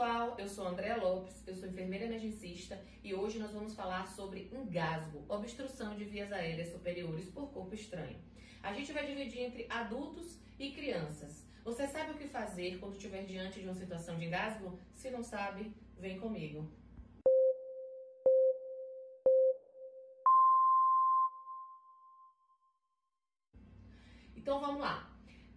pessoal, eu sou Andréa Lopes, eu sou enfermeira emergencista e hoje nós vamos falar sobre engasgo, obstrução de vias aéreas superiores por corpo estranho. A gente vai dividir entre adultos e crianças. Você sabe o que fazer quando estiver diante de uma situação de engasgo? Se não sabe, vem comigo. Então vamos lá.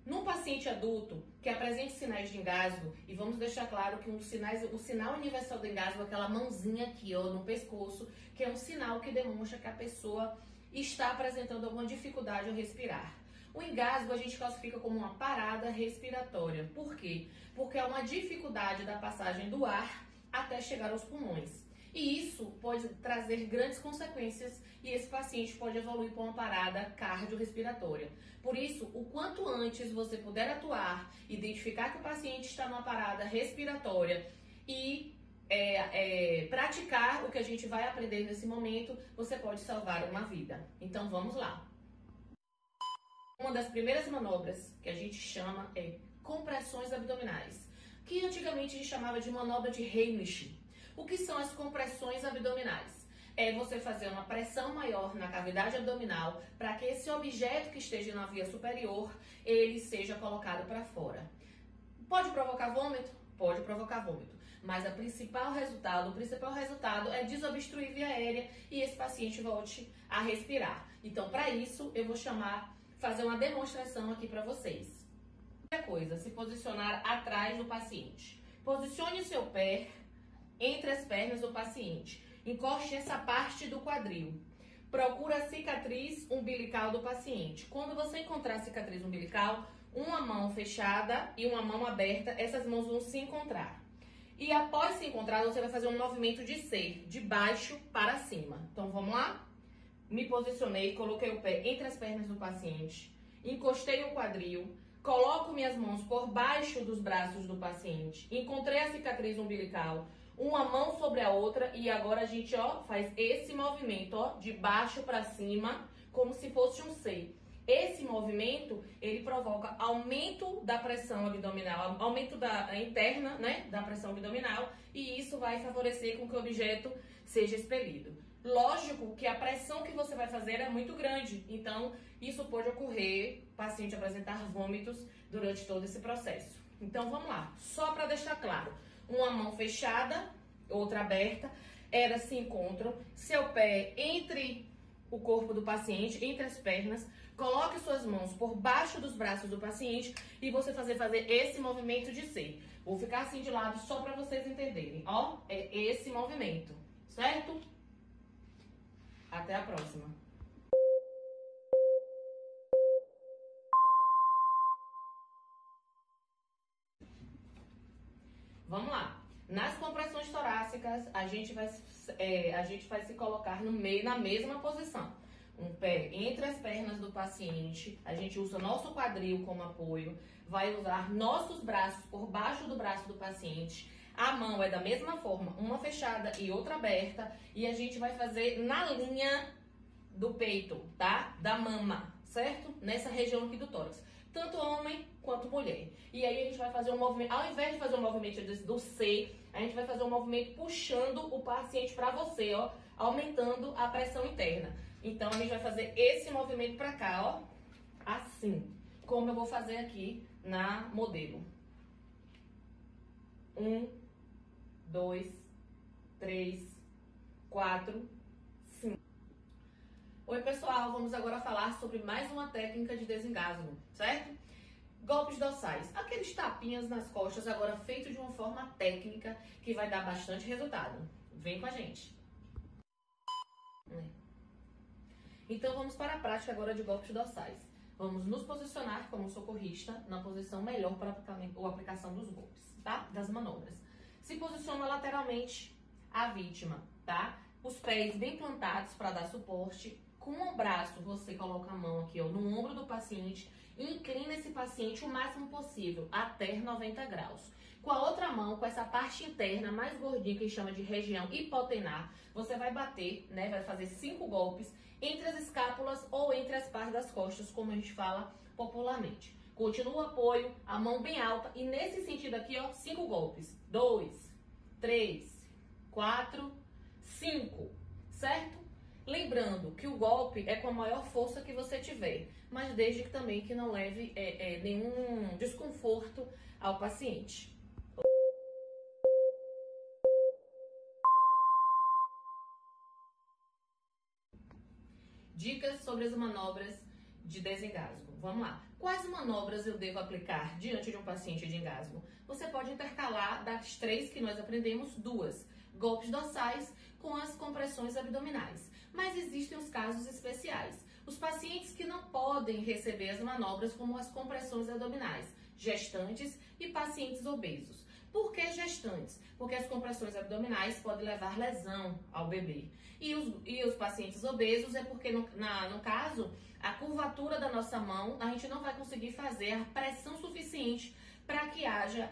Num paciente adulto que apresente sinais de engasgo, e vamos deixar claro que o sinal universal do engasgo é aquela mãozinha aqui, ó, no pescoço, que é um sinal que demonstra que a pessoa está apresentando alguma dificuldade ao respirar. O engasgo a gente classifica como uma parada respiratória. Por quê? Porque é uma dificuldade da passagem do ar até chegar aos pulmões. E isso pode trazer grandes consequências e esse paciente pode evoluir para uma parada cardiorrespiratória. Por isso, o quanto antes você puder atuar, identificar que o paciente está numa parada respiratória e praticar o que a gente vai aprender nesse momento, você pode salvar uma vida. Então vamos lá. Uma das primeiras manobras que a gente chama é compressões abdominais, que antigamente a gente chamava de manobra de Heimlich. O que são as compressões abdominais? É você fazer uma pressão maior na cavidade abdominal para que esse objeto que esteja na via superior, ele seja colocado para fora. Pode provocar vômito? Pode provocar vômito. Mas o principal resultado é desobstruir via aérea e esse paciente volte a respirar. Então, para isso, eu vou fazer uma demonstração aqui para vocês. Primeira coisa, se posicionar atrás do paciente. Posicione o seu pé entre as pernas do paciente. Encoste essa parte do quadril. Procura a cicatriz umbilical do paciente. Quando você encontrar a cicatriz umbilical, uma mão fechada e uma mão aberta, essas mãos vão se encontrar. E após se encontrar, você vai fazer um movimento de C, de baixo para cima. Então vamos lá? Me posicionei, coloquei o pé entre as pernas do paciente, encostei o quadril, coloco minhas mãos por baixo dos braços do paciente, encontrei a cicatriz umbilical, uma mão sobre a outra e agora a gente, ó, faz esse movimento, ó, de baixo para cima, como se fosse um C. Esse movimento, ele provoca aumento da pressão abdominal, aumento interna, né, da pressão abdominal, e isso vai favorecer com que o objeto seja expelido. Lógico que a pressão que você vai fazer é muito grande, então isso pode ocorrer, o paciente apresentar vômitos durante todo esse processo. Então vamos lá, só para deixar claro, uma mão fechada, outra aberta, elas se encontram, seu pé entre o corpo do paciente, entre as pernas, coloque suas mãos por baixo dos braços do paciente e você fazer esse movimento de C. Vou ficar assim de lado só para vocês entenderem, ó, é esse movimento, certo? Até a próxima. Vamos lá. Nas compressões torácicas, a gente vai se colocar na mesma posição. Um pé entre as pernas do paciente, a gente usa nosso quadril como apoio, vai usar nossos braços por baixo do braço do paciente. A mão é da mesma forma, uma fechada e outra aberta, e a gente vai fazer na linha do peito, tá? Da mama, certo? Nessa região aqui do tórax. Tanto homem quanto mulher. E aí a gente vai fazer um movimento, ao invés de fazer um movimento do C, a gente vai fazer um movimento puxando o paciente para você, ó, aumentando a pressão interna. Então a gente vai fazer esse movimento para cá, ó, assim, como eu vou fazer aqui na modelo. 1, 2, 3, 4, 5. Oi pessoal, vamos agora falar sobre mais uma técnica de desengasgo, certo? Golpes dorsais, aqueles tapinhas nas costas agora feito de uma forma técnica que vai dar bastante resultado. Vem com a gente. Então vamos para a prática agora de golpes dorsais. Vamos nos posicionar como socorrista na posição melhor para a aplicação dos golpes, tá? Das manobras. Se posiciona lateralmente a vítima, tá? Os pés bem plantados para dar suporte. Com o braço, você coloca a mão aqui, ó, no ombro do paciente e inclina esse paciente o máximo possível, até 90 graus. Com a outra mão, com essa parte interna mais gordinha, que chama de região hipotenar, você vai bater, né, vai fazer 5 golpes entre as escápulas ou entre as partes das costas, como a gente fala popularmente. Continua o apoio, a mão bem alta e nesse sentido aqui, ó, 5 golpes. 2, 3, 4, 5, certo? Lembrando que o golpe é com a maior força que você tiver, mas desde que também que não leve nenhum desconforto ao paciente. Dicas sobre as manobras de desengasgo. Vamos lá. Quais manobras eu devo aplicar diante de um paciente de engasgo? Você pode intercalar das 3 que nós aprendemos, 2. Golpes dorsais com as compressões abdominais. Mas existem os casos especiais. Os pacientes que não podem receber as manobras como as compressões abdominais, gestantes e pacientes obesos. Por que gestantes? Porque as compressões abdominais podem levar lesão ao bebê. E os pacientes obesos é porque, no caso, a curvatura da nossa mão, a gente não vai conseguir fazer a pressão suficiente para que haja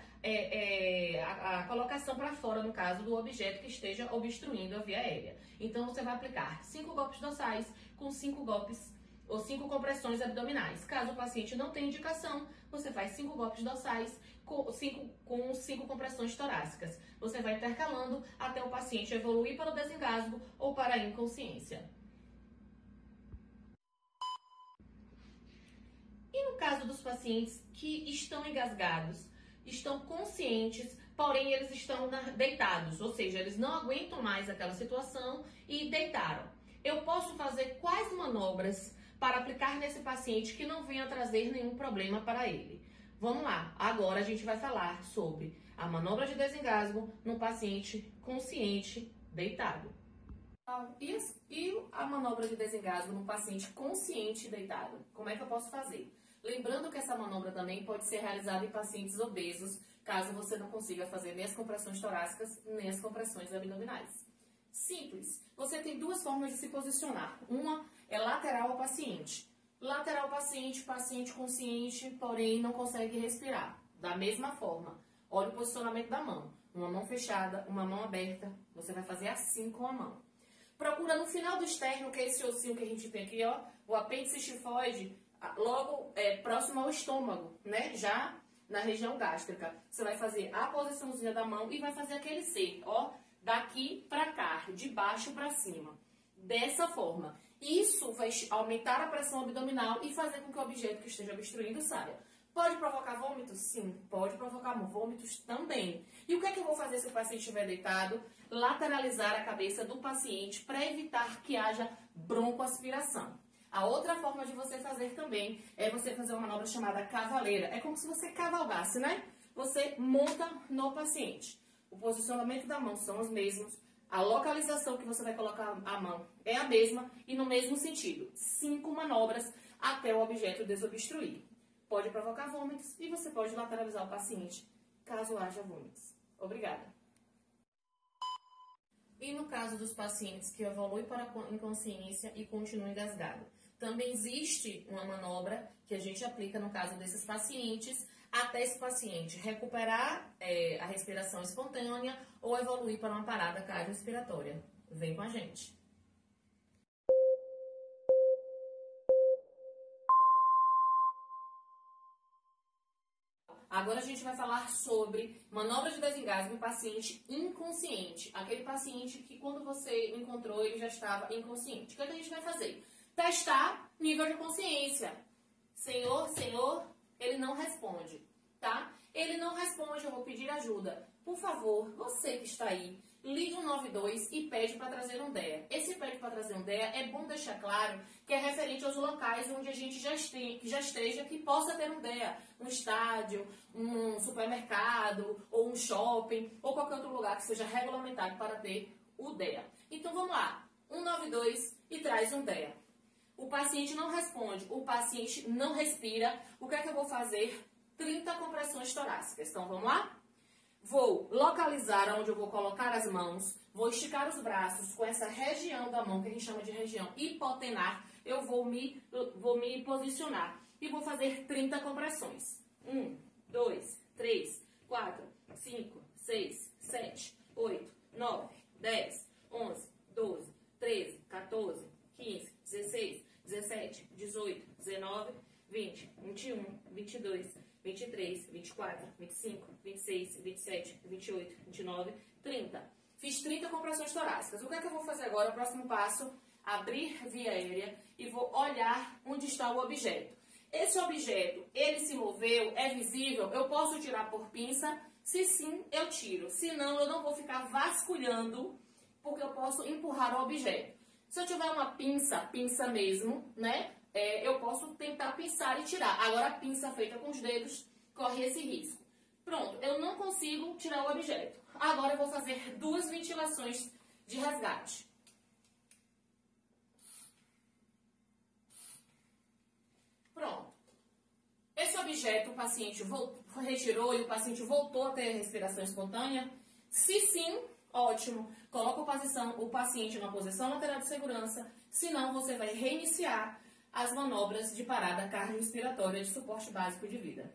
a colocação para fora, no caso, do objeto que esteja obstruindo a via aérea. Então, você vai aplicar 5 golpes dorsais com 5 golpes ou 5 compressões abdominais. Caso o paciente não tenha indicação, você faz 5 golpes dorsais com 5 compressões torácicas. Você vai intercalando até o paciente evoluir para o desengasgo ou para a inconsciência. E no caso dos pacientes que estão engasgados, estão conscientes, porém eles estão deitados, ou seja, eles não aguentam mais aquela situação e deitaram. Eu posso fazer quais manobras para aplicar nesse paciente que não venha trazer nenhum problema para ele? Vamos lá, agora a gente vai falar sobre a manobra de desengasgo no paciente consciente deitado. E a manobra de desengasgo no paciente consciente deitado? Como é que eu posso fazer? Lembrando que essa manobra também pode ser realizada em pacientes obesos, caso você não consiga fazer nem as compressões torácicas, nem as compressões abdominais. Simples. Você tem 2 formas de se posicionar. Uma é lateral ao paciente. Lateral ao paciente, paciente consciente, porém não consegue respirar. Da mesma forma, olha o posicionamento da mão. Uma mão fechada, uma mão aberta. Você vai fazer assim com a mão. Procura no final do externo, que é esse ossinho que a gente tem aqui, ó, o apêndice xifoide, logo próximo ao estômago, né? Já na região gástrica. Você vai fazer a posiçãozinha da mão e vai fazer aquele C, ó, daqui pra cá, de baixo pra cima. Dessa forma. Isso vai aumentar a pressão abdominal e fazer com que o objeto que esteja obstruindo saia. Pode provocar vômitos? Sim, pode provocar vômitos também. E o que é que eu vou fazer se o paciente estiver deitado? Lateralizar a cabeça do paciente para evitar que haja broncoaspiração. A outra forma de você fazer também é você fazer uma manobra chamada cavaleira. É como se você cavalgasse, né? Você monta no paciente. O posicionamento da mão são os mesmos. A localização que você vai colocar a mão é a mesma e no mesmo sentido. 5 manobras até o objeto desobstruir. Pode provocar vômitos e você pode lateralizar o paciente caso haja vômitos. Obrigada. E no caso dos pacientes que evoluem para a inconsciência e continuam engasgados, também existe uma manobra que a gente aplica no caso desses pacientes, até esse paciente recuperar a respiração espontânea ou evoluir para uma parada cardiorrespiratória. Vem com a gente. Agora a gente vai falar sobre manobra de desengasgo em paciente inconsciente. Aquele paciente que quando você encontrou ele já estava inconsciente. O que a gente vai fazer? Testar nível de consciência. Senhor, ele não responde, tá? Ele não responde, eu vou pedir ajuda. Por favor, você que está aí, ligue 192 e pede para trazer um DEA. Esse pede para trazer um DEA é bom deixar claro que é referente aos locais onde a gente já esteja, que possa ter um DEA. Um estádio, um supermercado, ou um shopping, ou qualquer outro lugar que seja regulamentado para ter o DEA. Então vamos lá, 192 e traz um DEA. O paciente não responde, o paciente não respira. O que é que eu vou fazer? 30 compressões torácicas. Então vamos lá? Vou localizar onde eu vou colocar as mãos, vou esticar os braços com essa região da mão, que a gente chama de região hipotenar, eu vou me posicionar e vou fazer 30 compressões. 1, 2, 3, 4, 5, 6, 7, 8, 9, 10, 11, 12, 13, 14, 15, 16, 17, 18, 19, 20, 21, 22, 23, 24, 25, 26, 27, 28, 29, 30. Fiz 30 compressões torácicas. O que é que eu vou fazer agora? O próximo passo, abrir via aérea e vou olhar onde está o objeto. Esse objeto, ele se moveu, é visível, eu posso tirar por pinça? Se sim, eu tiro. Se não, eu não vou ficar vasculhando, porque eu posso empurrar o objeto. Se eu tiver uma pinça, pinça mesmo, né? Eu posso tentar pinçar e tirar. Agora, a pinça feita com os dedos corre esse risco. Pronto, eu não consigo tirar o objeto. Agora, eu vou fazer 2 ventilações de resgate. Pronto. Esse objeto, o paciente retirou e o paciente voltou a ter respiração espontânea? Se sim, ótimo. Coloca o paciente na posição lateral de segurança. Se não, você vai reiniciar as manobras de parada cardiorrespiratória de suporte básico de vida.